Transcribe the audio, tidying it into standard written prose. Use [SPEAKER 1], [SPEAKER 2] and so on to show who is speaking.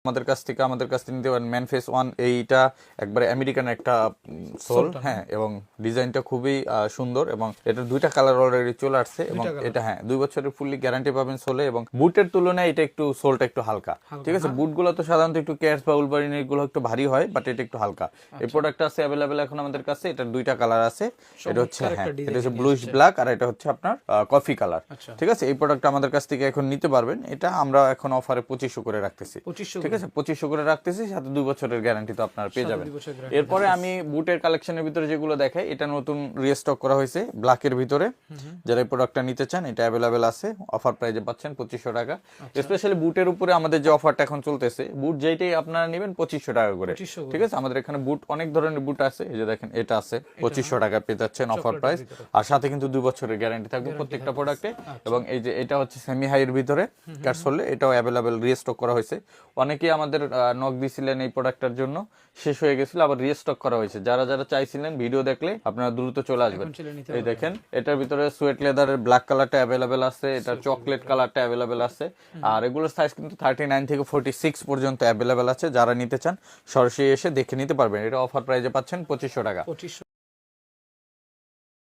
[SPEAKER 1] আমাদের কাছ থেকে নিতে পারেন। ম্যানফেস 1 এইটা একবারে আমেরিকান একটা সোল, হ্যাঁ, এবং ডিজাইনটা খুবই সুন্দর, এবং এটার দুইটা কালার অলরেডি চলে আসছে, এবং এটা হ্যাঁ 2 বছরের ফুললি গ্যারান্টি পাবেন সোলে, এবং বুটের তুলনায় এটা একটু সোলটা একটু হালকা, ঠিক আছে। বুটগুলো তো সাধারণত একটু ক্যাটস বা উলভারিন এগুলো একটু ভারী হয়, বাট এটা একটু হালকা। এই প্রোডাক্টটা আছে অ্যাভেলেবেল এখন আমাদের কাছে। এটার দুইটা কালার আছে, এটা হচ্ছে হ্যাঁ এটা হচ্ছে ব্লুইশ ব্ল্যাক, আর এটা হচ্ছে আপনার কফি কালার, ঠিক আছে। এই প্রোডাক্টটা আমাদের কাছ থেকে এখন নিতে পারবেন। এটা আমরা এখন অফারে 2500 করে রাখতেছি, ঠিক আছে, 2500 করে রাখতেছি, সাথে 2 বছরের গ্যারান্টি তো আপনারা পেয়ে যাবেন। এরপরে আমি বুটের কালেকশনের ভিতরে যেগুলো দেখাই, এটা নতুন রিস্টক করা হয়েছে ব্ল্যাকের ভিতরে। যারা এই প্রোডাক্টটা নিতে চান এটা অ্যাভেলেবেল আছে, অফার প্রাইসে পাচ্ছেন 2500 টাকা। স্পেশালি বুটের উপরে আমাদের যে অফারটা এখন চলতেছে, বুট যেইটাই আপনারা নেবেন 2500 টাকা করে, ঠিক আছে। আমাদের এখানে বুট অনেক ধরনের বুট আছে, এই যে দেখেন এটা আছে 2500 টাকা পেয়ে যাচ্ছেন অফার প্রাইস, আর সাথে কিন্তু 2 বছরের গ্যারান্টি থাকবে প্রত্যেকটা প্রোডাক্টে। এবং এই যে এটা হচ্ছে সেমি হাইয়ের ভিতরে ক্যাটসোলে, এটাও অ্যাভেলেবেল রিস্টক করা হয়েছে। অনেকেই আমাদের নক দিছিলেন এই প্রোডাক্টটার জন্য, শেষ হয়ে গেছিল, আবার রিস্টক করা হয়েছে। যারা যারা চাইছিলেন ভিডিও দেখলে আপনারা দ্রুত চলে আসবেন। এই দেখেন এটার ভিতরে সোয়েট লেদারের ব্ল্যাক কালারটা অ্যাভেলেবেল আছে, এটা চকলেট কালারটা অ্যাভেলেবেল আছে, আর এগুলোর সাইজ কিন্তু 39 থেকে 46 পর্যন্ত অ্যাভেলেবেল আছে। যারা নিতে চান সরাসরি এসে দেখে নিতে পারবেন। এটা অফার প্রাইসে পাচ্ছেন 2500 টাকা।